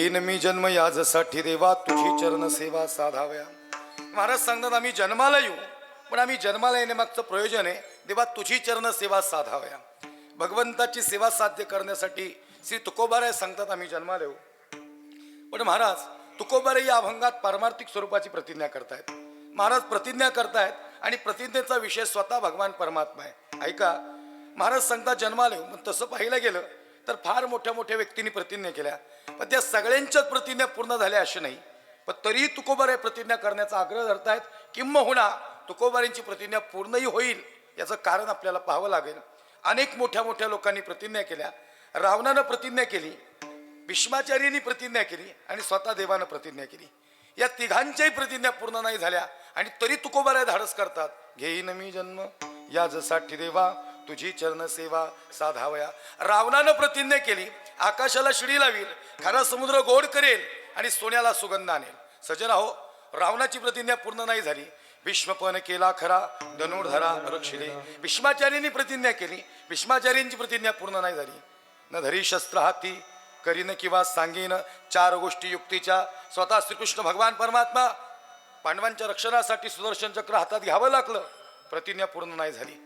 घेईन मी जन्म याजसाठी देवा तुझी चरण सेवा साधाव्या. महाराज सांगतात आम्ही जन्माला येऊ, पण आम्ही जन्माला येण्यामागचं प्रयोजन आहे देवा तुझी चरण सेवा साधाव्या. भगवंताची सेवा साध्य करण्यासाठी श्री तुकोबाराय सांगतात आम्ही जन्माला येऊ. पण महाराज तुकोबाराय या अभंगात पारमार्थिक स्वरूपाची प्रतिज्ञा करतायत. महाराज प्रतिज्ञा करतायत आणि प्रतिज्ञेचा विषय स्वतः भगवान परमात्मा आहे. ऐका, महाराज सांगतात जन्माला येऊ. पण तसं पाहिलं गेलं तर फार मोठ्या मोठ्या व्यक्तींनी प्रतिज्ञा केल्या, पण त्या सगळ्यांच्याच प्रतिज्ञा पूर्ण झाल्या अशी नाही. पण तरीही तुकोबाराय प्रतिज्ञा करण्याचा आग्रह धरतायत. किंबहुना तुकोबारायांची प्रतिज्ञा पूर्णही होईल याचं कारण आपल्याला पाहावं लागेल. अनेक मोठ्या मोठ्या लोकांनी प्रतिज्ञा केल्या. रावणानं प्रतिज्ञा केली, भीष्माचार्यांनी प्रतिज्ञा केली आणि स्वतः देवानं प्रतिज्ञा केली. या तिघांच्याही प्रतिज्ञा पूर्ण नाही झाल्या आणि तरी तुकोबाराय धाडस करतात. घेईन मी जन्म याजसाठी देवा तुझी चरण सेवा साधावया. रावणानं प्रतिज्ञा केली, आकाशाला शिडी लावील, खारा समुद्र गोड करेल आणि सोन्याला सुगंध आणेल. सजन हो, रावणाची प्रतिज्ञा पूर्ण नाही झाली. भीष्मपण केला खरा धनुर्धरा रक्षिले. भीष्माचार्यांनी प्रतिज्ञा केली, भीष्माचार्यांची प्रतिज्ञा पूर्ण नाही झाली. न धरी शस्त्र हाती करीन किंवा सांगेन चार गोष्टी युक्तीच्या. स्वतः श्रीकृष्ण भगवान परमात्मा पांडवांच्या रक्षणासाठी सुदर्शन चक्र हातात घ्यावं लागलं, प्रतिज्ञा पूर्ण नाही झाली.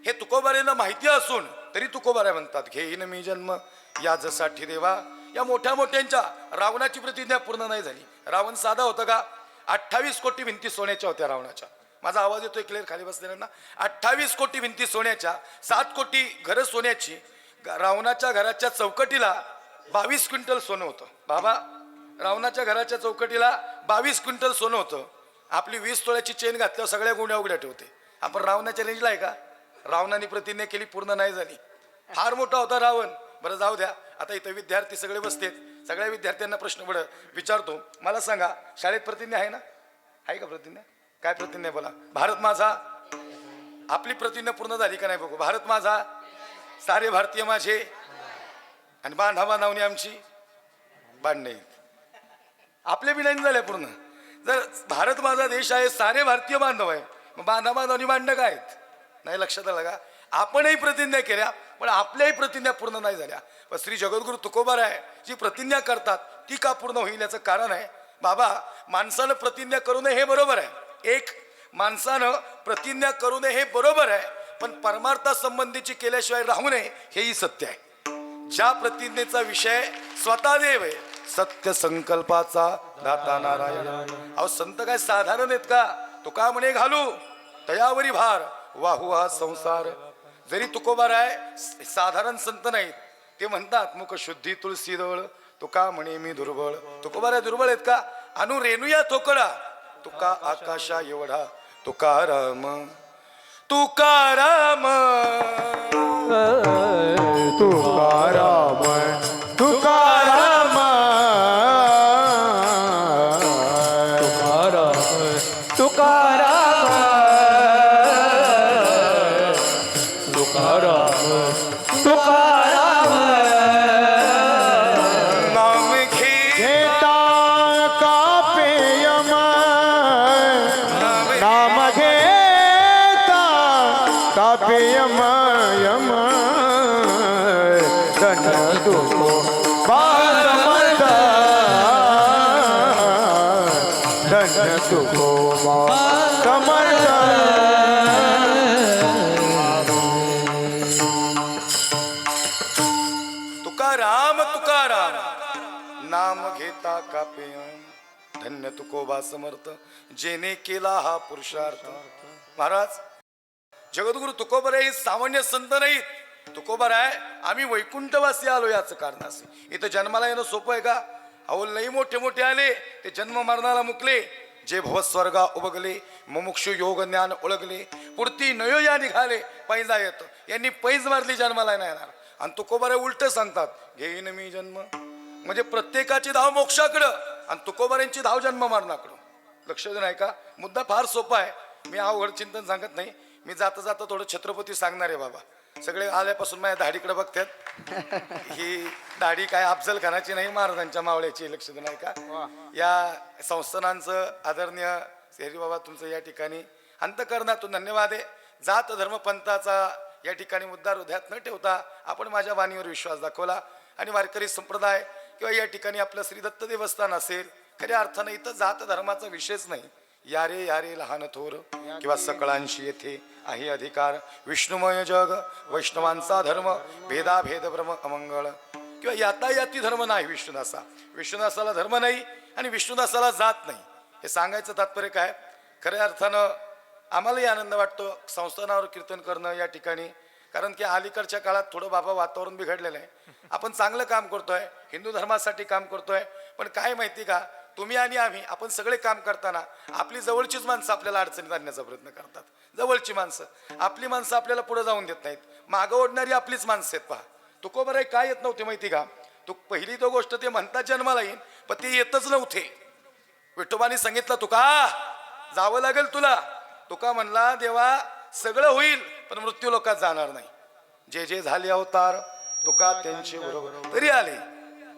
हे तुकोबारायांना माहिती असून तरी तुकोबाराय म्हणतात घेईन मी जन्म याजसाठी देवा. या मोठ्या मोठ्यांच्या रावणाची प्रतिज्ञा पूर्ण नाही झाली. रावण साधा होता का? 28 कोटी भिंती सोन्याच्या होत्या रावणाच्या. माझा आवाज येतोय क्लिअर खाली बसलेल्यांना? 28 कोटी भिंती सोन्याच्या, 7 कोटी घरं सोन्याची. रावणाच्या घराच्या चौकटीला 22 क्विंटल सोनं होतं. बाबा, रावणाच्या घराच्या चौकटीला 22 क्विंटल सोनं होतं. आपली 20 तोळ्याची चेन घातल्यावर सगळ्या गुंड्या उघड्या ठेवते. आपण रावणाच्या रेंजला आहे का? रावणाने प्रतिज्ञा केली, पूर्ण नाही झाली. फार मोठा होता रावण. बरं जाऊ द्या, आता इथं विद्यार्थी सगळे बसतेत. सगळ्या विद्यार्थ्यांना प्रश्न विचारतो. मला सांगा, शाळेत प्रतिज्ञा आहे ना? आहे का प्रतिज्ञा? काय प्रतिज्ञा बोला? भारत माझा. आपली प्रतिज्ञा पूर्ण झाली का नाही बघू. भारत माझा, सारे भारतीय माझे आणि बांधा बांधावणी आमची बांधणे. आपले बी नाही झाले पूर्ण. जर भारत माझा देश आहे, सारे भारतीय बांधव आहे, मग बांधा बांधावणी बांधणं काय आहेत? नाही लक्षात आलं का? आपणही प्रतिज्ञा केल्या पण आपल्याही प्रतिज्ञा पूर्ण नाही झाल्या. पण श्री जगद्गुरु तुकोबाराय जी प्रतिज्ञा करतात ती का पूर्ण होईल याचं कारण आहे. बाबा, माणसानं प्रतिज्ञा करू नये हे बरोबर आहे. एक, माणसानं प्रतिज्ञा करू नये हे बरोबर आहे, पण परमार्थासंबंधीची केल्याशिवाय राहू नये हेही सत्य आहे. ज्या प्रतिज्ञेचा विषय स्वतः देव आहे, सत्य संकल्पाचा दाता नारायण. अहो संत काय साधारण आहेत का? तुका म्हणे घालू तयावरी भार वाहू हा संसार. जरी तुकोबाराय साधारण संत नाहीत, ते म्हणतात मुख शुद्धी तुळशी जवळ तुका म्हणे मी दुर्बळ. तुकोबाराय दुर्बळ आहेत का? अनु रेणुया थोकडा तुका आकाशा एवढा. तुकाराम तुकाराम तुकाराम तुकाराम तुकाराम तुकाराम तुकाराम तुकाराम. नाम घेता कापे यम, नाम घेता कापे यम यम. दंड तुको समर्थ, दंड तुको समर्थ. तुकाराम तुकाराम नाम घेता कापे धन्य तुकोबा समर्थ, जेने केला हा पुरुषार्थ. महाराज जगद्गुरु तुकोबाराय हे सामान्य संत नाहीत. तुकोबाराय आम्ही वैकुंठवासी आलो याचं कारण असे. इथं जन्माला येणं सोपं आहे का? अहो लई मोठे मोठे आले, ते जन्म मरणाला मुकले. जे भवस्वर्गा उबगले मुमुक्षु योग ज्ञान ओळखले. पुरती नयो या निघाले पैजा येत. यांनी पैज मारली, जन्माला नाही येणार. आणि तुकोबाराय उलट सांगतात घेईन मी जन्म, म्हणजे प्रत्येकाची धाव मोक्षाकडं आणि तुकोबारायांची धाव जन्म मरणाकडं. लक्ष देऊन ऐका, मुद्दा फार सोपा आहे. मी अवघड चिंतन सांगत नाही. मी जाता जाता थोडं छत्रपती सांगणार आहे. बाबा सगळे आल्यापासून माझ्या दाढीकडे बघतात. ही दाढी काय अफजल खानाची नाही, महाराजांच्या मावळ्याची. लक्ष देऊन ऐका. या संस्थानांचं आदरणीय सेहरी बाबा तुमचं या ठिकाणी अंतःकरणातून धन्यवाद आहे. जात धर्म पंथाचा या ठिकाणी मुद्दा हृदयात न ठेवता आपण माझ्या वाणीवर विश्वास दाखवला आणि वारकरी संप्रदाय किंवा या ठिकाणी आपलं श्री दत्त देवस्थान असेल, खऱ्या अर्थानं इथं जात धर्माचा विषयच नाही. यारे यारे लहान थोर किंवा सकळांशी येथे आहे अधिकार. विष्णुमय जग वैष्णवांचा धर्म, भेदाभेद ब्रह्म अमंगळ. किंवा यातायाती धर्म नाही विष्णुदासा. विष्णुदासाला धर्म नाही आणि विष्णुदासाला जात नाही. हे सांगायचं तात्पर्य काय? खऱ्या अर्थानं आम्हालाही आनंद वाटतो संस्थानावर कीर्तन करणं या ठिकाणी. कारण की अलीकडच्या काळात थोडं बाबा वातावरण बिघडलेलं आहे. आपण चांगलं काम करतोय, हिंदू धर्मासाठी काम करतोय, पण काय माहिती का, तुम्ही आणि आम्ही आपण सगळे काम करताना आपली जवळचीच माणसं आपल्याला अडचणीत आणण्याचा प्रयत्न करतात. जवळची माणसं, आपली माणसं आपल्याला पुढे जाऊन देत नाहीत. मागं ओढणारी आपलीच माणसं आहेत. पहा तुकोबराय काय येत नव्हते माहिती का? तू पहिली तो गोष्ट ते म्हणतात जन्माला येईन, पण ते येतच नव्हते. विठोबाने सांगितलं तुका जावं लागेल तुला. तुका म्हणला देवा सगळं होईल पण मृत्यू लोकात जाणार नाही. जे जे झाले अवतार तुका त्यांचे बरोबर तरी आले.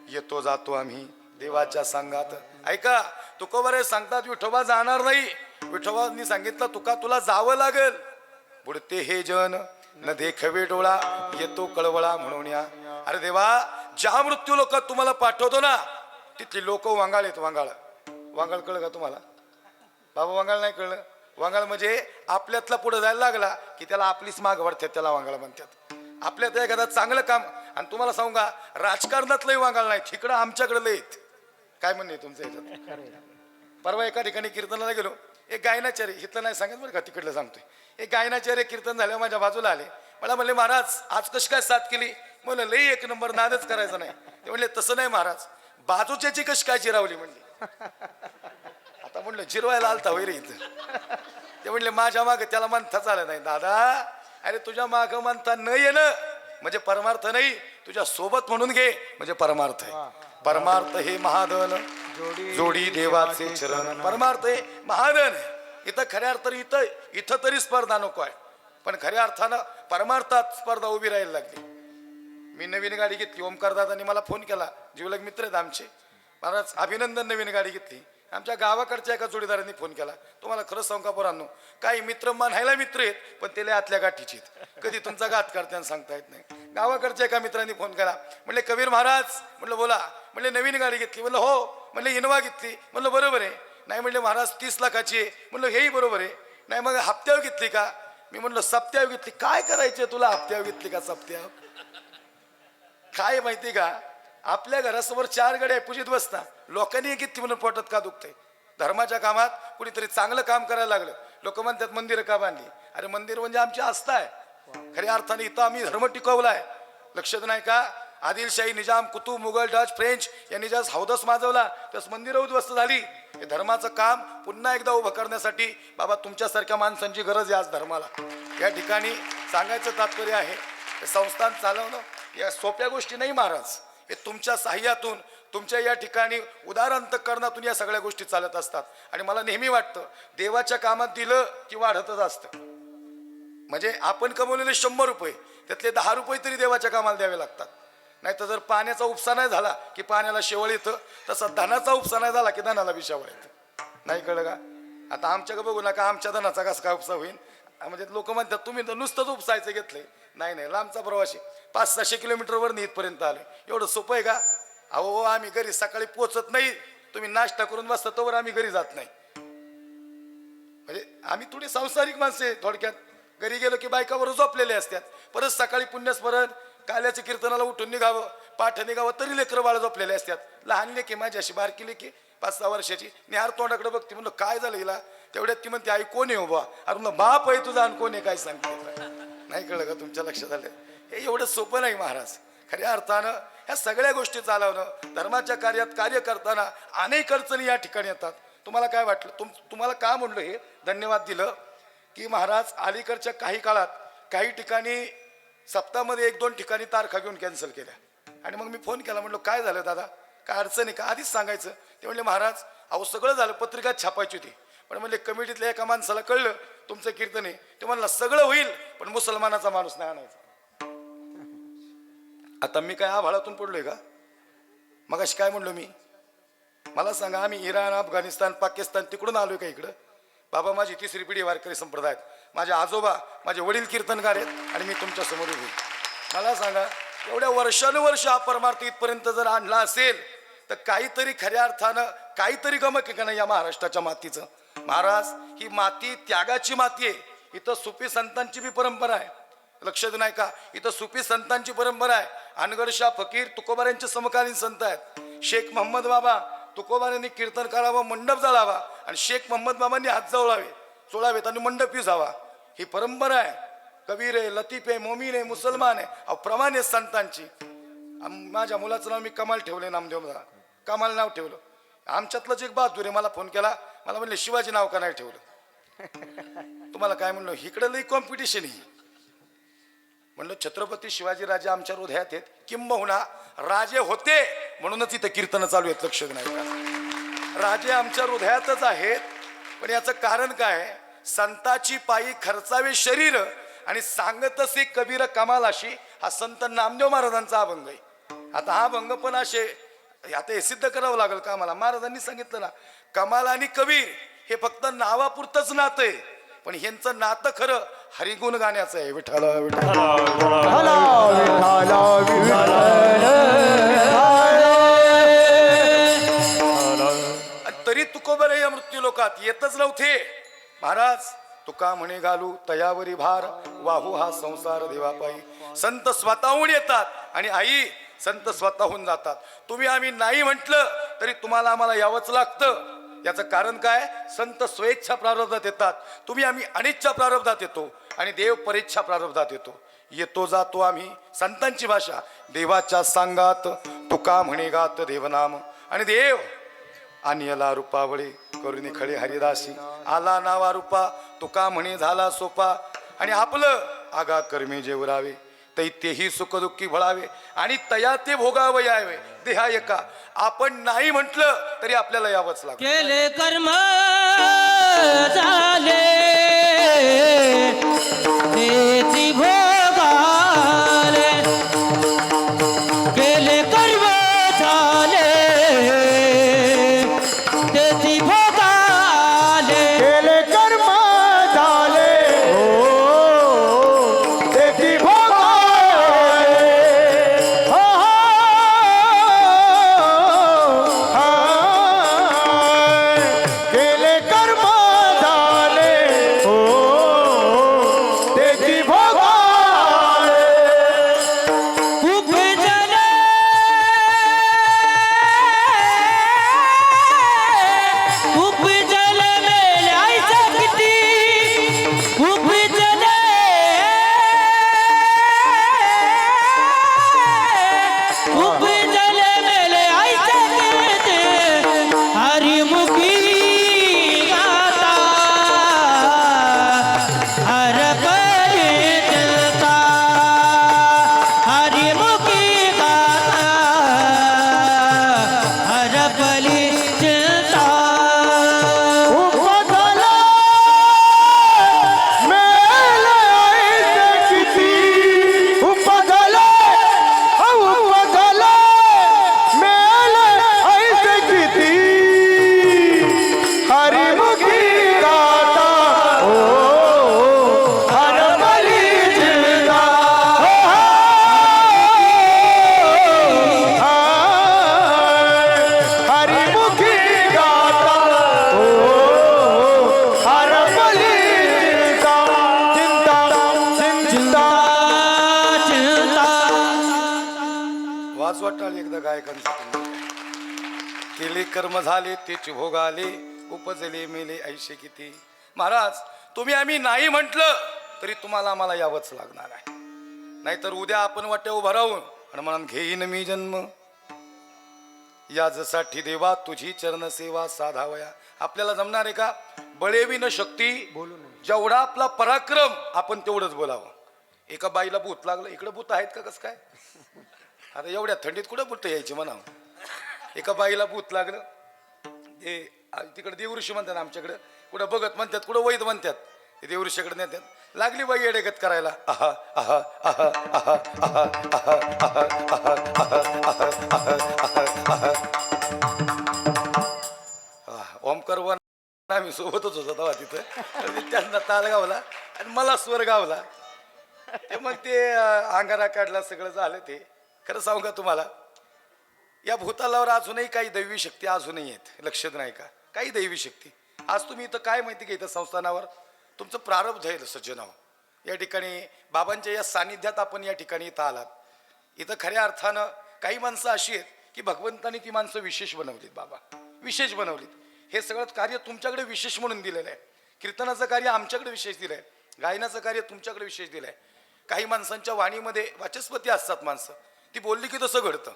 येतो जातो आम्ही देवाच्या संघात. ऐका तुकोबराय सांगतात विठोबा जाणार नाही. विठोबांनी सांगितलं तुका तुला जावं लागेल. बुडते हे जन न देखवे डोळा येतो कळवळा म्हणून या. अरे देवा ज्या मृत्यू लोकात तुम्हाला पाठवतो ना तिथली लोक वांगाळ आहेत. वांगाळ वांगाळ कळलं का तुम्हाला? बाबा वांगाळ नाही कळलं? वांगाळ म्हणजे आपल्यातला पुढे जायला लागला की त्याला आपलीच माग वाढतात, त्याला वांगाळ म्हणतात. आपल्यात एखादा चांगलं काम, आणि तुम्हाला सांगू का राजकारणातलंही वांगाळ नाही, तिकडं आमच्याकडे लयत. काय म्हणणे तुमचं याच्यात? परवा एका ठिकाणी कीर्तनाला गेलो. एक गायनाचार्य, इथलं नाही सांगत बरं का, तिकडलं सांगतोय. एक गायनाचार्य कीर्तन झाल्यावर माझ्या बाजूला आले. मला म्हणले महाराज आज कशी काय साथ केली? म्हणलं लई एक नंबर, नादच करायचा नाही. ते म्हणले तसं नाही महाराज, बाजूच्याची कशी काय जिरावली म्हणली. आता म्हणलं जिरवायला आलता वैरे इथं. ते म्हणले माझ्या मागं त्याला म्हणता चालत नाही. दादा अरे तुझ्या मागं म्हणता न येणं म्हणजे परमार्थ नाही, तुझ्या सोबत म्हणून घे म्हणजे परमार्थ आहे. परमार्थ हे महाधन जोडी देवाचे चरण. परमार्थ हे महाधन आहे. इथं खऱ्या अर्थाने इथं तरी स्पर्धा नको आहे, पण खऱ्या अर्थानं परमार्थात स्पर्धा उभी राहायला लागली. मी नवीन गाडी घेतली. ओमकार दादांनी मला फोन केला, जीवलग मित्र आहेत आमचे. महाराज अभिनंदन, नवीन गाडी घेतली. आमच्या गावाकडच्या एका जोडीदारांनी फोन केला. तुम्हाला खरंच सांगू का पोरांनो, काही मित्र म्हणायला मित्र आहेत पण त्याला आतल्या गाठीचे आहेत. कधी तुमचा घात करताना सांगता येत नाही. गावाकडच्या एका मित्रांनी फोन केला. म्हणले कबीर महाराज. म्हणलं बोला. म्हणले नवीन गाडी घेतली. म्हणलं हो. म्हणले इनोवा घेतली. म्हणलं बरोबर आहे. नाही म्हणले महाराज 30 लाखाची आहे. म्हणलं हेही बरोबर आहे. नाही मग हप्त्यावर घेतली का? मी म्हणलं सप्त्यावर घेतली. काय करायचे तुला, हप्त्यावर घेतली का सप्त्यावर? काय माहिती का, आपल्या घरासमोर 4 गाड्या पूजित बसता, लोकांनी घेतली म्हणून पोटात का दुखते? धर्माच्या कामात कुणीतरी चांगलं काम करायला लागलं, लोक म्हणतात मंदिरं का बांधली? अरे मंदिर म्हणजे आमची आस्था आहे. खऱ्या अर्थाने इथं आम्ही धर्म टिकवलाय. लक्षात नाही का? आदिलशाही, निजाम, कुतुब, मुघल, डच, फ्रेंच यांनी ज्या हौदस माजवला त्यास मंदिरं उद्ध्वस्त झाली. हे धर्माचं काम पुन्हा एकदा उभं करण्यासाठी बाबा तुमच्यासारख्या माणसांची गरज आहे आज धर्माला. या ठिकाणी सांगायचं तात्पर्य आहे, हे संस्थान चालवणं या सोप्या गोष्टी नाही महाराज. हे तुमच्या साह्यातून, तुमच्या या ठिकाणी उदार अंतःकरणातून या सगळ्या गोष्टी चालत असतात. आणि मला नेहमी वाटतं देवाच्या कामात दिलं की वाढतच असतं. म्हणजे आपण कमवलेले 100 रुपये त्यातले 10 रुपये तरी देवाच्या कामाला द्यावे लागतात. नाही तर जर पाण्याचा उपसा नाही झाला की पाण्याला शेवळ येतं, तसा धनाचा उपसा नाही झाला की धनाला बी शेवळ येतं. नाही कळलं का? आता आमच्याकडे बघू नका, आमच्या धनाचा कसा काय उपसा होईल. म्हणजे लोक म्हणतात तुम्ही तर नुसतंच उपसायचं घेतलंय. नाही नाही, लांबचा प्रवासी 500-600 किलोमीटरवर इथपर्यंत आले. एवढं सोपं आहे का? अहो आम्ही घरी सकाळी पोचत नाही, तुम्ही नाश्ता करून बसता तोवर आम्ही घरी जात नाही. म्हणजे आम्ही थोडी सांसारिक माणसं आहे. थोडक्यात घरी गेलो की बायकावर झोपलेले असतात. परत सकाळी पुण्यस्मरण काल्याच्या कीर्तनाला उठून निघावं, पाठ निघावं तरी लेकरं बाळ झोपलेले असतात. लहान लेकी माझी अशी बारकी लेकी 5-6 वर्षाची निहार तोंडाकडे बघते. म्हणलं काय झालं हिला? तेवढ्यात ती म्हणते आई कोण आहे उभा? अरे म्हणलं बाप आहे तुझा आणि कोण आहे काय सांगते? नाही कळलं का तुमच्या लक्षात आलं? हे एवढं सोपं नाही महाराज. खऱ्या अर्थानं ह्या सगळ्या गोष्टी चालवणं, धर्माच्या कार्यात कार्य करताना अनेक अडचणी या ठिकाणी येतात. तुम्हाला काय वाटलं? तुम्हाला का म्हणलं हे धन्यवाद दिलं की महाराज अलीकडच्या काही काळात काही ठिकाणी सप्ताहामध्ये 1-2 ठिकाणी तारखा घेऊन कॅन्सल केल्या. आणि मग मी फोन केला, म्हणलं काय झालं दादा, काय अडचण आहे का? आधीच सांगायचं. ते म्हणले महाराज अहो सगळं झालं, पत्रिका छापायची होती, पण म्हणले कमिटीतल्या एका माणसाला कळलं तुमचं कीर्तन आहे. ते म्हणला सगळं होईल पण मुसलमानाचा माणूस नाही आणायचा. आता मी काय आभाळातून पडलोय का? मग अशी काय म्हणलो मी? मला सांगा, आम्ही इराण, अफगाणिस्तान, पाकिस्तान तिकडून आलोय का इकडं? बाबा माझी 3री पिढी वारकरी संप्रदायात, माझे आजोबा माझे वडील कीर्तनकार आहेत आणि मी तुमच्या समोर उभे. मला सांगा एवढ्या वर्षानुवर्ष हा परमार्थ इथपर्यंत जर आणला असेल तर काहीतरी खऱ्या अर्थानं काहीतरी गमक आहे का नाही या महाराष्ट्राच्या मातीचं. महाराज, ही माती त्यागाची माती आहे. इथं सुफी संतांची बी परंपरा आहे. लक्ष देऊ नाही का, इथं सुफी संतांची परंपरा आहे. अनगडशाह फकीर तुकोबारांचे समकालीन संत आहेत. शेख मोहम्मद बाबा तुकोबारांनी कीर्तन करावं, मंडप जाळावा आणि शेख मोहम्मद बाबांनी हात जवळावे चोळावेत आणि मंडप जावा. ही परंपरा आहे. कबीर आहे, लतीफ आहे, मोमीन आहे, मुसलमान आहे, अप्रमाण आहे संतांची. माझ्या मुलाचं नाव मी कमाल ठेवले, नामदेवला कमाल नाव ठेवलं. आमच्यातलंच एक बहादूर आहे, मला फोन केला, मला म्हणले शिवाजी नाव का नाही ठेवलं. तुम्हाला काय म्हणलं, इकडे लई कॉम्पिटिशन आहे. म्हणलं छत्रपती शिवाजी राजे आमच्या हृदयात आहेत, किंबहुना राजे होते म्हणूनच इथं कीर्तन चालू आहेत. लक्ष नाही का, राजे आमच्या हृदयातच आहेत. पण याचं कारण काय, संताची पायी खर्चावे शरीर आणि सांगत असे कबीर कमाल अशी, हा संत नामदेव महाराजांचा अभंग आहे. आता हा अभंग पण असे आता हे सिद्ध करावं लागेल का मला. महाराजांनी सांगितलं ना, कमाल आणि कबीर हे फक्त नावापुरतंच नातं आहे, पण ह्यांचं नातं खरं हरिगुण गाण्याचं आहे. विठ्ठल विठ्ठल तरी तुकोबर या मृत्यू लोकात येतच नव्हते. महाराज, तुका म्हणे घालू तयावरी भार, वाहू हा संसार देवापायी. संत स्वतःहून येतात आणि आई संत स्वतःहून जातात. तुम्ही आम्ही नाही म्हटलं तरी तुम्हाला आम्हाला यावंच लागतं. याचं कारण काय, संत स्वेच्छा प्रारब्धात येतात, तुम्ही आम्ही अनिच्छा प्रारब्धात येतो आणि देव परेच्छा प्रारब्धात येतो. येतो जातो आम्ही, संतांची भाषा. देवाच्या सांगात तुका म्हणे गात देवनाम, आणि देव आणला रूपावळे करुणी खळे हरिदासी. आला नावा रूपा तुका म्हणे झाला सोपा, आणि आपलं आगा कर्मे जे उरावे तैतेही सुख दुःखी भळावे आणि तया ते भोगावं यावे देहा एका. आपण नाही म्हटलं तरी आपल्याला यावंच लागतं. केले कर्म झाले तेची भोगाले, केले कर्म झाले तेची भोगाले, केले कर्म झाले हो तेची भोगाले. हो, केले कर्म झाले हो तेची भोगाले. खूप जले खूप जले मेल्याचं किती, खूप जले खूप जले मेल्याचं किती, हरिमुखी गाता हर परिचिता, हरिमुखी गाता हर परिचिता. उपजला मेलायचे किती, उपजला मेलायचे किती, हरिमुखी गाता ओ हरबली जिता. हरिमुखी गाता ओ हरबली जिता. चिंता चिंता वाच वाटाल एकदा गायकांसाठी. केले कर्म झाले तेच भोगाले, उपजले मेले ऐशे किती. महाराज, तुम्ही आम्ही नाही म्हटलं तरी तुम्हाला आम्हाला यावंच लागणार आहे. नाहीतर उद्या आपण वाट्या उभा राहून आणि म्हणून घेईन मी जन्म. याजसाठी देवा तुझी चरण सेवा साधावया. आपल्याला जमणार आहे का, बळेवी न शक्ती जेवढा आपला पराक्रम आपण तेवढंच बोलावं. एका बाईला भूत लागलं, इकडे भूत आहेत का कसं काय, आता एवढ्या थंडीत कुठं भूत यायची म्हणावं. एका बाईला भूत लागलं, ते तिकडे देवऋषी म्हणतात, आमच्याकडे कुठं बघत म्हणतात, कुठं वैद म्हणतात, ते देवऋषीकडे नेतात. लागली बाई येडेगत करायला, आहा आहा आहा आहा आहा आहा आहा आहा आहा आहा. ओमकार वन आम्ही सोबतच होतो तेव्हा तिथं. त्यांना ताल गावला आणि मला स्वर गावला. ते मग ते अंगारा काढला सगळं झालं. ते खरं सांगू का तुम्हाला, या भूतालावर अजूनही काही दैवी शक्ती अजूनही आहेत. लक्षात नाही का, काही दैवी शक्ती. आज तुम्ही इथं काय माहिती का, इथं संस्थानावर तुमचं प्रारब्ध आहे सज्जनाव. या ठिकाणी बाबांच्या या सानिध्यात आपण या ठिकाणी इथं आलात. इथं खऱ्या अर्थानं काही माणसं अशी आहेत की भगवंतांनी ती माणसं विशेष बनवलीत. बाबा विशेष बनवलीत. हे सगळं कार्य तुमच्याकडे विशेष म्हणून दिलेलं आहे. कीर्तनाचं कार्य आमच्याकडे विशेष दिलं आहे. गायनाचं कार्य तुमच्याकडे विशेष दिलं आहे. काही माणसांच्या वाणीमध्ये वाचस्पती असतात माणसं, ती बोलली की तसं घडतं.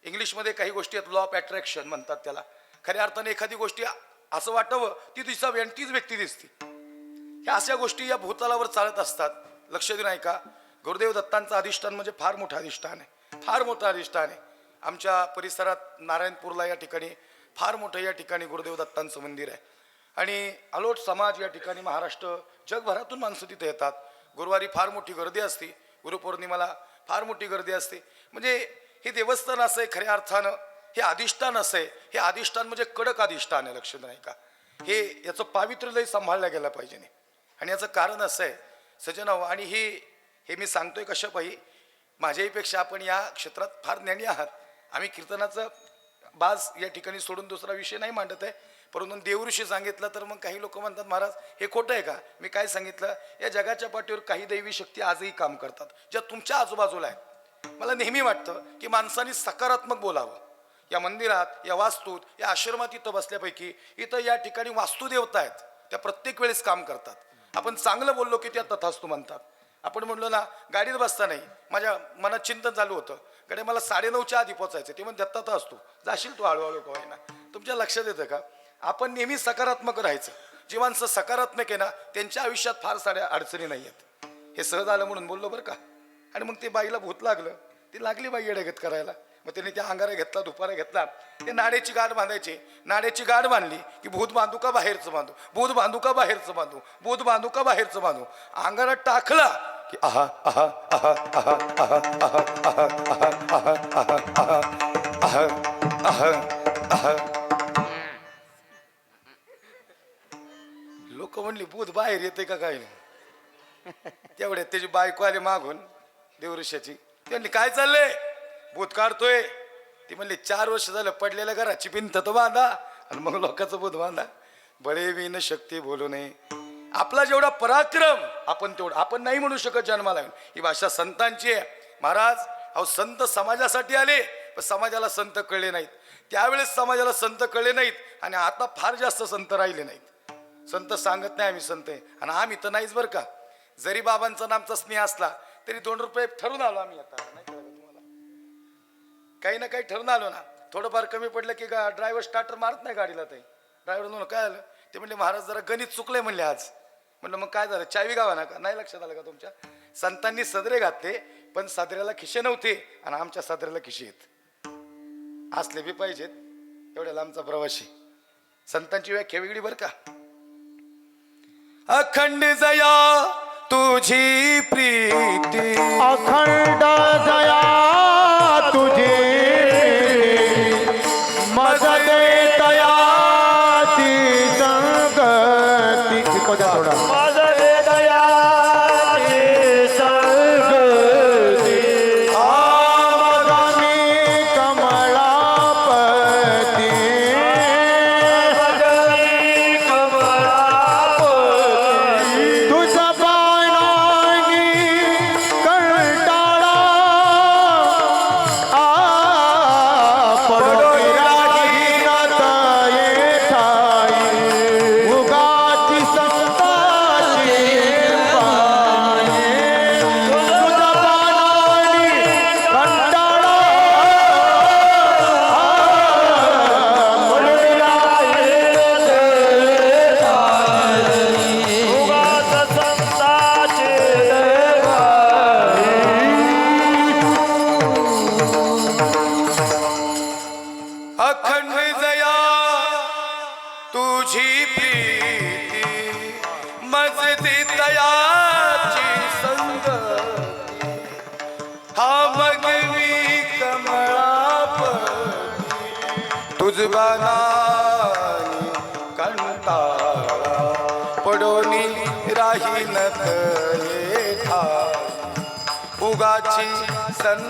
इंग्लिशमध्ये काही गोष्टी आहेत, लॉ ऑफ अट्रॅक्शन म्हणतात त्याला. खऱ्या अर्थाने एखादी गोष्टी असं वाटावं ती दिसावी आणि तीच व्यक्ती दिसते. ह्या अशा गोष्टी या भूतलावर चालत असतात. लक्ष देऊ नाही का. गुरुदेव दत्तांचं अधिष्ठान म्हणजे फार मोठं अधिष्ठान आहे, फार मोठं अधिष्ठान आहे. आमच्या परिसरात नारायणपूरला या ठिकाणी फार मोठं या ठिकाणी गुरुदेव दत्तांचं मंदिर आहे. आणि अलोट समाज या ठिकाणी महाराष्ट्र जगभरातून माणसं तिथे येतात. गुरुवारी फार मोठी गर्दी असते, गुरुपौर्णिमेला फार मोठी गर्दी असते. म्हणजे हे देवस्थान असं आहे खऱ्या अर्थानं, हे अधिष्ठान असं आहे. हे अधिष्ठान म्हणजे कडक अधिष्ठान आहे. लक्षात नाही का. हे याचं पावित्र्य सांभाळलं गेलं पाहिजे. आणि याचं कारण असं आहे सज्जनाव, आणि हे मी सांगतोय कशा पायी, माझ्याहीपेक्षा आपण या क्षेत्रात फार ज्ञानी आहात. आम्ही कीर्तनाचं बाज या ठिकाणी सोडून दुसरा विषय नाही मांडत आहे. परंतु देवऋषी सांगितलं तर मग काही लोक म्हणतात महाराज हे खोटं आहे का. मी काय सांगितलं, या जगाच्या पाठीवर काही दैवी शक्ती आजही काम करतात, ज्या तुमच्या आजूबाजूला आहेत. मला नेहमी वाटतं की माणसांनी सकारात्मक बोलावं. या मंदिरात, या वास्तूत, या आश्रमात इथं बसल्यापैकी इथं या ठिकाणी वास्तुदेवता आहेत, त्या प्रत्येक वेळेस काम करतात. आपण चांगलं बोललो की त्या तथास्तु म्हणतात. आपण म्हणलो ना, गाडीत बसता नाही माझ्या मनात चिंतन चालू होतं, कडे मला 9:30च्या आधी पोचायचं, ते म्हणतात तथा असतो, जाशील तू हळूहळू काय ना. तुमच्या लक्षात येतं का. आपण नेहमी सकारात्मक राहायचं. जी माणसं सकारात्मक आहे ना, त्यांच्या आयुष्यात फार साऱ्या अडचणी नाही आहेत. हे सहज आलं म्हणून बोललो बरं का. आणि मग ते बाईला भूत लागलं, ती लागली बाई येड्यागत करायला. मग त्याने त्या अंगारा घेतला, दुपारा घेतला, ते नाड्याची गाठ बांधायची. नाड्याची गाठ बांधली की भूत बांधू का बाहेरचं बांधू, भूत बांधू का बाहेरचं बांधू, भूत बांधू का बाहेरचं बांधू. अंगारा टाकला की आहा आहा आहा आहा आहा आहा आहा आहा आहा आहा आहा आहा. लोक म्हणली भूत बाहेर येते का काय नाही. तेवढ्यात त्याची बायको आली मागून देवऋषाची. ती म्हणली काय चाललंय, भूत काढतोय. ती म्हणली 4 वर्ष झालं पडलेल्या घराची भिंत तो बांधा आणि मग लोकांचं भूत बांधा. बळे विन शक्ती बोलू नये. आपला जेवढा पराक्रम आपण तेवढं आपण नाही म्हणू शकत जन्माला. ही भाषा संतांची आहे महाराज. अहो संत समाजासाठी आले, पण समाजाला संत कळले नाहीत. त्यावेळेस समाजाला संत कळले नाहीत आणि आता फार जास्त संत राहिले नाहीत. संत सांगत नाही आम्ही संत आहे, आणि आम्ही तर नाहीच बरं का. जरी बाबांचा नामचा स्नेह असला तरी 2 रुपये ठरवून आलो आम्ही. आता नाही कळलं तुम्हाला, काही ना काही ठरवून आलो ना. थोडंफार कमी पडलं की ड्रायव्हर स्टार्टर मारत नाही गाडीला. ते ड्रायव्हर म्हणून काय आलं, ते म्हणले महाराज जरा गणित चुकलंय म्हणले आज. म्हणलं मग काय झालं, चावी गावा ना का. नाही लक्षात आलं का तुमच्या. संतांनी सदरे घातले, पण सदऱ्याला खिशे नव्हते आणि आमच्या सदऱ्याला खिशे आहेत. असले बी पाहिजेत एवढ्या लांबचा प्रवासी. संतांची व्याख्या वेगळी बरं का. अखंड जया तुझी प्रीती, अखंड दया तुझी, मज दे दयाची संगती. थोडा मज दे दयाची संगती. आमगामी कमळापती, आमगामी कमळापती. तुझा बाणांगी कंटाळा पडो रागीनाथ येठाई. उगाची संताची बाई. तुझा बाणांगी कंटाळा पडो रागीनाथ येठाई. उगाच संताची अखंड जया तुझी प्रीती, मज दे दयाची संगती. हा मगवी कमळापती, तुझ बाणानी कंटाळा पडोनी राहीनत येठा.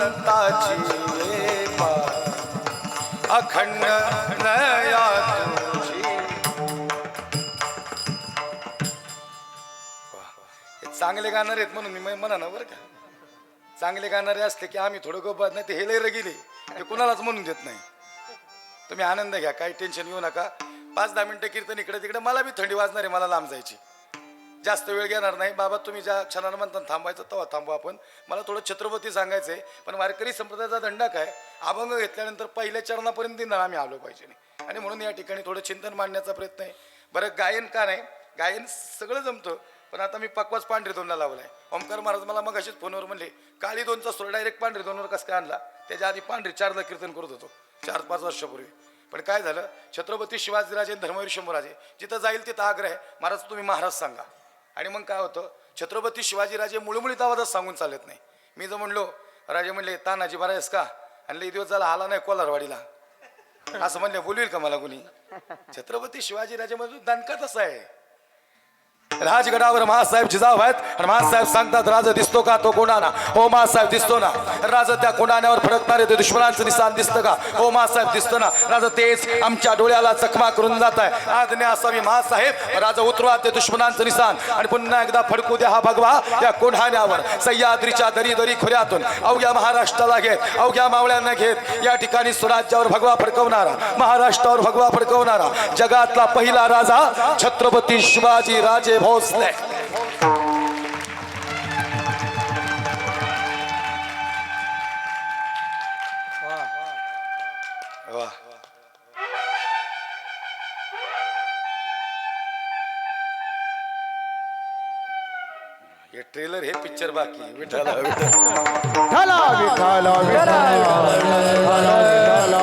संताची अखंड नया तुझी. हे चांगले गाणारे आहेत म्हणून मी म्हणा ना बरं का. चांगले गाणारे असले की आम्ही थोडं गप्प नाही ते हे लय रगिले ते कुणालाच म्हणून देत नाही. तुम्ही आनंद घ्या, काही टेन्शन घेऊ नका. 5-10 मिनिटं कीर्तन इकडे तिकडे. मला बी थंडी वाजणार आहे, मला लांब जायची. जास्त वेळ घेणार नाही. बाबा तुम्ही ज्या क्षणाला म्हणता थांबायचं तेव्हा थांबू आपण. मला थोडं छत्रपती सांगायचंय, पण वारकरी संप्रदायाचा दंडा काय, अभंग घेतल्यानंतर पहिल्या चरणापर्यंत आम्ही आलो पाहिजे नाही. आणि म्हणून या ठिकाणी थोडं चिंतन मांडण्याचा प्रयत्न आहे. बरं गायन का नाही, गायन सगळं जमतं, पण आता मी पक्वाच पांढरी दोनला लावलाय. ओमकार महाराज मला मग अशीच फोनवर म्हणले काळी दोनचा सूर डायरेक्ट पांढरी दोनवर कसं काय आणला. त्याच्या आधी पांढरी 4ला कीर्तन करत होतो 4-5 वर्षापूर्वी. पण काय झालं, छत्रपती शिवाजीराजे धर्मवीर शंभूराजे जिथं जाईल तिथं आग्रह आहे महाराज तुम्ही महाराज सांगा. आणि मग काय होतं, छत्रपती शिवाजीराजे मुळमुळीत आवाजात सांगून चालत नाही. मी जर म्हणलो राजे म्हणले तानाजी बरा आहेस का, आणि लई दिवस झाला आला नाही कोलारवाडीला, असं म्हणले बोलवेल का मला कुणी. छत्रपती शिवाजीराजे मध्ये दणका तसा आहे. राजगडावर महासाहेब जिजाऊ आहेत आणि महासाहेब सांगतात राजा दिसतो का तो कोणाना. हो महासाहेब दिसतो ना. राजा त्या कोणाण्यावर फडकणारे ते दुश्मनांचं निशाण दिसतं का. हो महासाहेब दिसतं ना. राजा तेच आमच्या डोळ्याला चकमा करून जात आहे. आज्ञा असावी महासाहेब, राजा उतरवा ते दुश्मनांचं निशाण आणि पुन्हा एकदा फडकू द्या हा भगवा त्या कोढाण्यावर. सह्याद्रीच्या दरी दरी खोऱ्यातून अवघ्या महाराष्ट्राला घेत, अवघ्या मावळ्यांना घेत या ठिकाणी स्वराज्यावर भगवा फडकवणारा, महाराष्ट्रावर भगवा फडकवणारा जगातला पहिला राजा छत्रपती शिवाजी राजे भोसले. हे ट्रेलर हे पिक्चर बाकी. विठाला विठाला विठाला विठाला.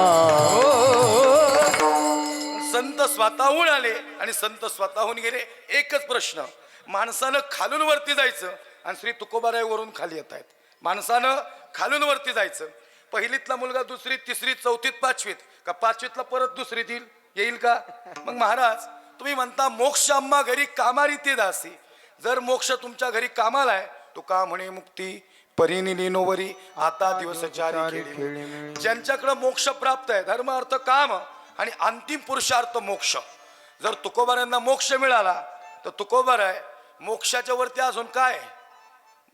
संत स्वतःहून आले आणि संत स्वतःहून गेले. एकच प्रश्न, माणसानं खालून वरती जायचं आणि श्री तुकोबाराय वरून खाली येत आहेत. माणसानं खालून वरती जायचं. पहिलीतला मुलगा दुसरीत, तिसरीत, चौथीत, 5वीत का 5वीतला परत दुसरीत येईल का. मग महाराज तुम्ही म्हणता मोक्ष आम्हा घरी कामारी ते दासी. जर मोक्ष तुमच्या घरी कामाला आहे, तो का म्हणे मुक्ती परिनिली नोवरी आता दिवस चारी खेळी. ज्यांच्याकडे मोक्ष प्राप्त आहे, धर्म अर्थ काम आणि अंतिम पुरुषार्थ मोक्ष. जर तुकोबारायांना मोक्ष मिळाला तर तुकोबाराय मोक्षाच्या वरती अजून काय.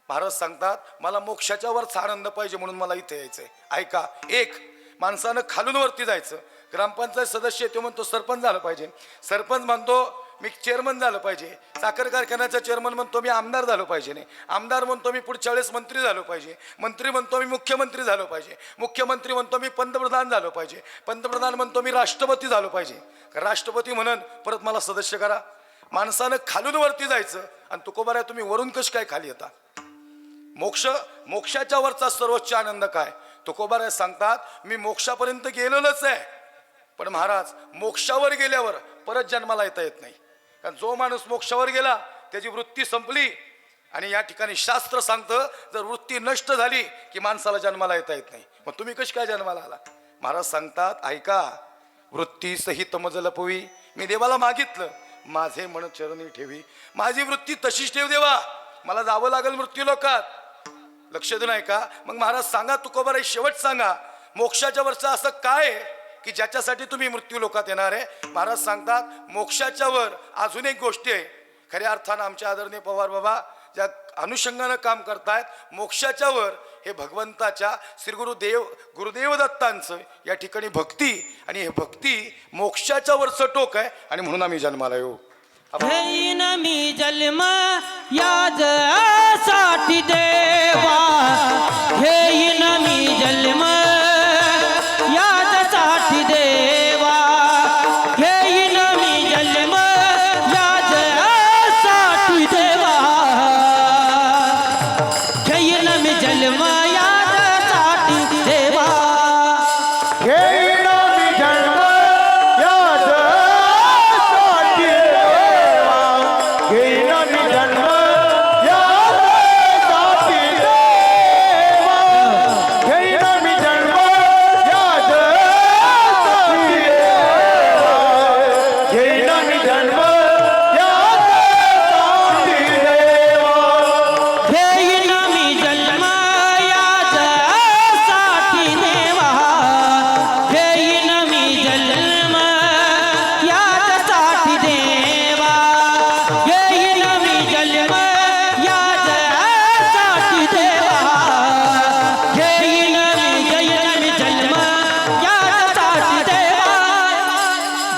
महाराज सांगतात मला मोक्षाच्या वरच आनंद पाहिजे म्हणून मला इथे यायचंय. ऐका, एक माणसानं खालून वरती जायचं. ग्रामपंचायत सदस्य तो म्हणतो सरपंच झालं पाहिजे, सरपंच म्हणतो मी चेअरमन झालं पाहिजे, साखर कारखान्याचा चेअरमन म्हणतो मी आमदार झालो पाहिजे, नाही आमदार म्हणतो मी पुढच्या वेळेस मंत्री झालो पाहिजे, मंत्री म्हणतो मी मुख्यमंत्री झालो पाहिजे, मुख्यमंत्री म्हणतो मी पंतप्रधान झालो पाहिजे, पंतप्रधान म्हणतो मी राष्ट्रपती झालो पाहिजे, राष्ट्रपती म्हणून परत मला सदस्य करा. माणसानं खालून वरती जायचं आणि तुकोबाराय तुम्ही वरून कश काय खाली येता. मोक्षाच्या वरचा सर्वोच्च आनंद काय. तुकोबाराय सांगतात मी मोक्षापर्यंत गेलेलोच आहे, पण महाराज मोक्षावर गेल्यावर परत जन्माला येता येत नाही. कारण जो माणूस मोक्षावर गेला त्याची वृत्ती संपली. आणि या ठिकाणी शास्त्र सांगतं जर वृत्ती नष्ट झाली की माणसाला जन्माला येता येत नाही. मग तुम्ही कशी काय जन्माला आला. महाराज सांगतात ऐका, वृत्ती सहित मज लपवी मी देवाला मागितलं, माझे मन चरणी ठेवी. माझी वृत्ती तशीच ठेव देवा, मला जावं लागेल मृत्यू लोकात. लक्ष देऊ नाही का. मग महाराज सांगा तुकोबाराय शेवट सांगा मोक्षाच्या वरचं असं काय की ज्याच्यासाठी तुम्ही मृत्यू लोकात येणार आहे. महाराज सांगतात मोक्षाच्या वर अजून एक गोष्टी आहे. खऱ्या अर्थानं आमच्या आदरणीय पवार बाबा ज्या अनुषंगानं काम करतायत मोक्षाच्या वर हे भगवंताच्या श्री गुरुदेव दत्तांचं या ठिकाणी भक्ती, आणि हे भक्ती मोक्षाच्या वरचं टोक आहे. आणि म्हणून आम्ही जन्माला येऊ. घेईन मी जन्म यासाठी देवा, घेईन मी जन्म यासाठी देवा, घेईन मी जन्म यासाठी देवा, घेईन मी जन्म यासाठी देवा, घेईन मी जन्म यासाठी देवा, घेईन मी जन्म यासाठी देवा, घेईन मी जन्म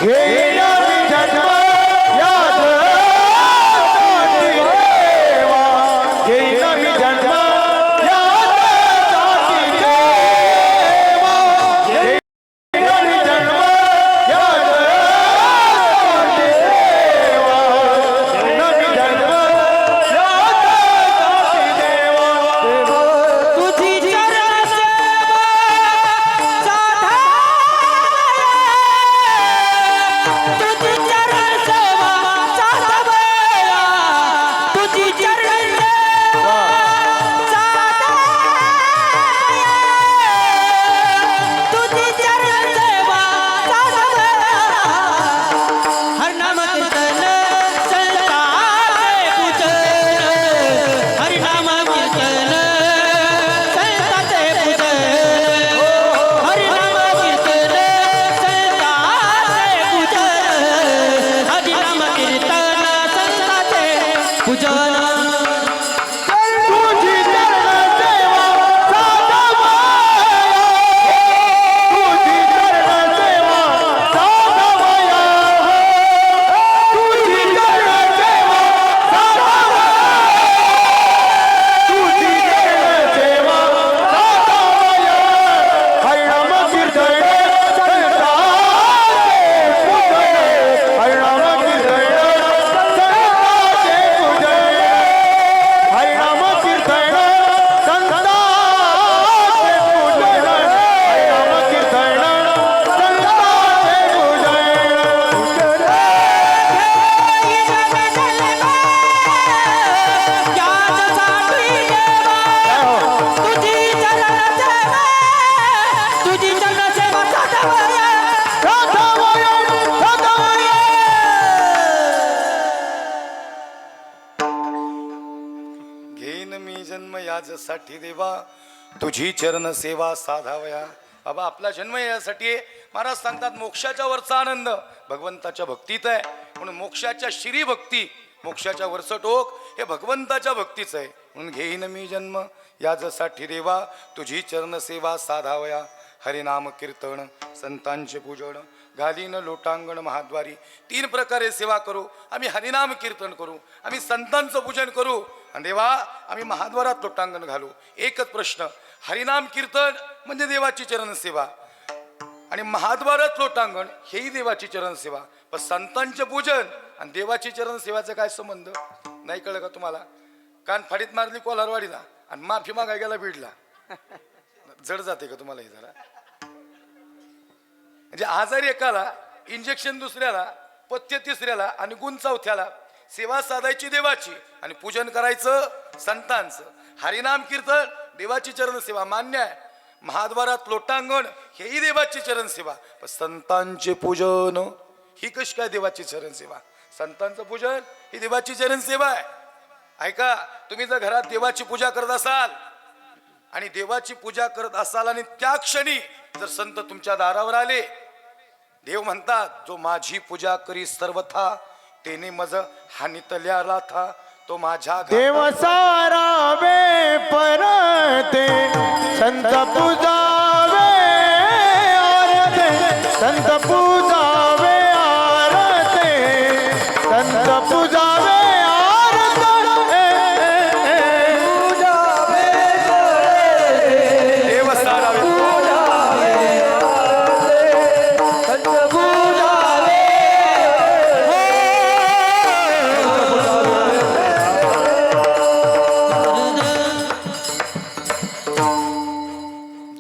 घेईन मी जन्म यासाठी देवा घेईन मी जन्म यासाठी देवा घेईन मी जन्म यासाठी देवा घेईन मी जन्म यासाठी देवा तुझी चरण सेवा तुझी चरण सेवा साधवया तुझी चरण सेवा तुझी चरण सेवा साधवया हर नाम कीर्तन संताचे पूजन हर नाम कीर्तन संताचे पूजन हर नाम कीर्तन संताचे पूजन हर नाम कीर्तन संताचे पूजन तुझी चरण सेवा साधवया तुझी चरण सेवा साधवया तुझी चरण सेवा साधवया तुझी चरण सेवा साधवया हरिनाम कीर्तन संताचे पूजन हरिनाम कीर्तन संताचे पूजन हरिनाम कीर्तन संताचे पूजन हरिनाम कीर्तन संताचे पूजन तुझी चरण सेवा साधवया साधवया साधवया घेईन मी जन्म यासाठी देवा तुझी चरण सेवा साधावया. बाबा आपला जन्म यासाठी आहे. महाराज सांगतात मोक्षाच्या वरचा आनंद भगवंताच्या भक्तीत आहे. म्हणून मोक्षाच्या श्री भक्ती मोक्षाच्या वरचं टोक हे भगवंताच्या भक्तीचं आहे. म्हणून घेईन मी जन्म यासाठी देवा तुझी चरण सेवा साधावया हरिनाम कीर्तन संतांचे पूजन घालीन लोटांगण महाद्वारी. तीन प्रकारे सेवा करू. आम्ही हरिनाम कीर्तन करू, आम्ही संतांचं पूजन करू आणि देवा आम्ही महाद्वारात लोटांगण घालू. एकच प्रश्न, हरिनाम कीर्तन म्हणजे देवाची चरण सेवा आणि महाद्वारात लोटांगण हेही देवाची चरण सेवा. पण संतांचे पूजन आणि देवाची चरण सेवाचा काय संबंध नाही कळलं का तुम्हाला? कान फाडीत मारली कोल्हारवाडीला आणि माफी मागाय गेला बीडला. जड जाते का तुम्हाला हे जरा? म्हणजे आजारी एकाला इंजेक्शन दुसऱ्याला, पथ्य तिसऱ्याला आणि गुण चौथ्याला. सेवा साधायची देवाची आणि पूजन करायचं संतांचं. हरिनाम कीर्तन देवाची चरण सेवा मान्य आहे. महाद्वारात लोटांगण हेही देवाची चरण सेवा. पण संतांचे पूजन ही कशी काय देवाची चरण सेवा? संतांचं पूजन ही देवाची चरण सेवा आहे. ऐका, तुम्ही जर घरात देवाची पूजा करत असाल आणि देवाची पूजा करत असाल आणि त्या क्षणी जर संत तुमच्या दारावर आले, देव म्हणतात जो माझी पूजा करी सर्वथा तेने मज हानितल्याला था तो माझ्या देव सारा वे परते संत पूजावे आरते संत पूजावे आरते संत पूजावे देव सारा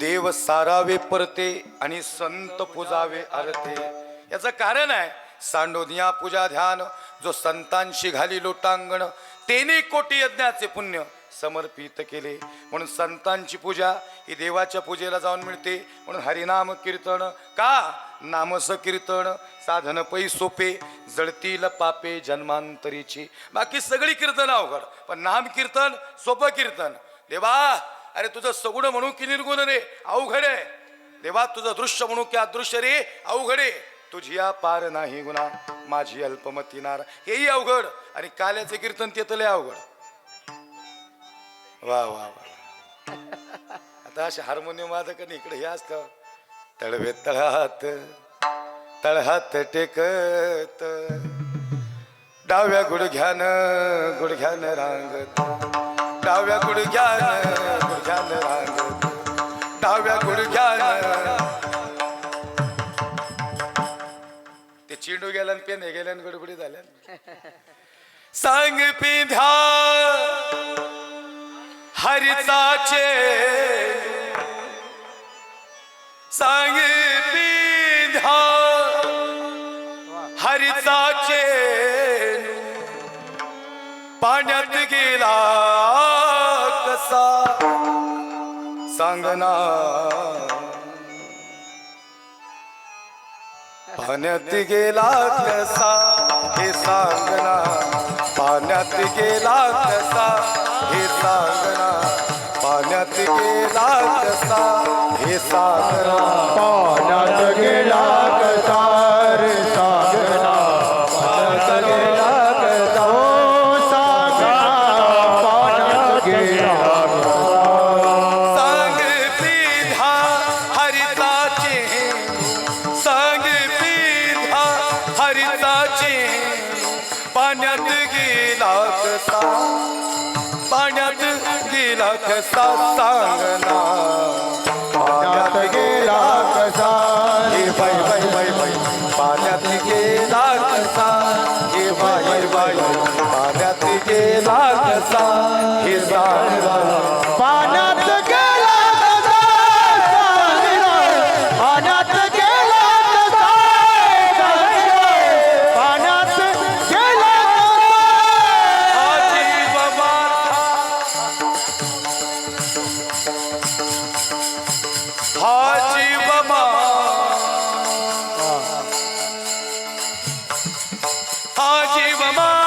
देव सारावे परते आणि संत पूजावे आरते. याचं कारण आहे सांडोनिया पूजा ध्यान जो संतांशी घाली लोटांगण तेने कोटी यज्ञाचे पुण्य समर्पित केले. म्हणून संतांची पूजा ही देवाच्या पूजेला जाऊन मिळते. म्हणून हरिनाम कीर्तन का नामस कीर्तन साधन पै सोपे जळतील पापे जन्मांतरीची. बाकी सगळी कीर्तन अवघड, पण नाम कीर्तन सोपं कीर्तन. देवा अरे तुझं सगुण म्हणू की निर्गुण रे अवघड आहे. देवा तुझं दृश्य म्हणू की अदृश्य रे अवघड आहे. तुझी या पार नाही गुणा माझी अल्पमती नार हेही अवघड. आणि काल्याचे कीर्तन ते तले अवघड. वा वा वा. आता असे हार्मोनियम वादक इकडे हे असतं तळवे तळात तळहात टेकत डाव्या गुडघ्यानं रांगत डाव्या गुडघ्यानं रांगत डाव्या गुडघ्यानं ते चिंडू गेला आणि पेन गेल्या गडबडी झाल्या सांग पिंध्या हरिचाचे सांग पिंध्या हरिचाचे पाण्यात गेला कसा सांगना पाण्यात गेला कसा हे सांगना पाण्यात गेला कसा हे सांगना पाण्यात गेला कसा हे सांगना पाण्यात गेला कसा रे सांगना पाण्यात गेला कसा ओ सांगना पाण्यात गेला सांग पिंध्या हरिताचे सांग पिंध्या हरिताचे पाण्यात गेला कसा पाण्यात गेला कसा सांगना पाण्यात गेला कसा हे बाई पाण्यात गेला कसा हे बाई पाण्यात गेला कसा हे सांगना पाण्यात गेला कसा सांगना पाण्यात गेला कसा सांगना पाण्यात गेला आजी बाबा हाजी बाबा हाजी बाबा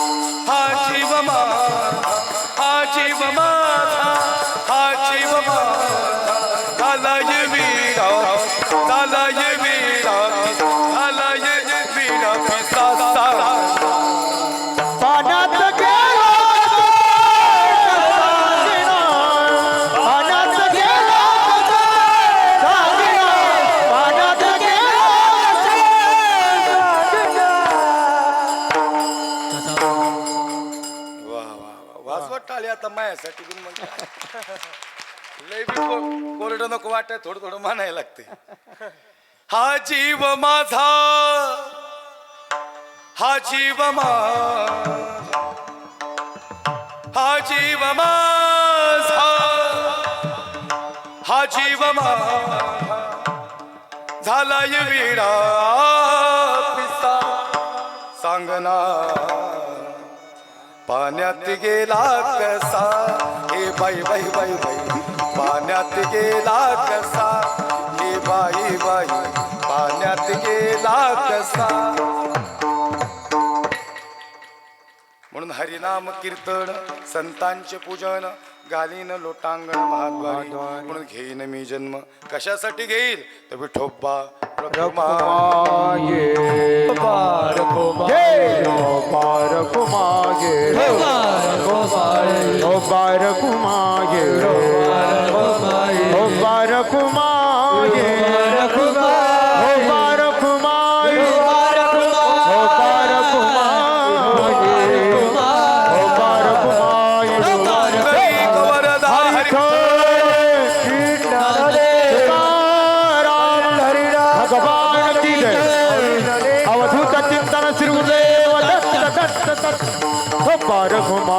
हाजी बाबा हाजी बाबा हाजी बाबा झालाय वीरा झालाय वीरा झालाय वीरा पिसा पाण्यात गेला सांगना पाण्यात गेला सांगना पाण्यात गेला वाजवत टाळी आता मायासाठी पण मग लय बी कोरडं नको वाटत थोडं थोडं मानायला लागते हा जीव माझा हा जीव हा जीव माझा हा जीव झालाय विडा पिसा सांगना पाण्यात गेला कसा हे बाई पाण्यात गेला कसा हे बाई पाण्यात गेला कसा म्हणून हरिनाम कीर्तन संतांचे पूजन गालीन लोटांगण महाद्वारी म्हणून घेईन मी जन्म कशासाठी घेईल तर विठोबा रघुमागे रघुमागे रघुमागे रघुमागे अवधूत चिंतन श्रीदेव रघुमा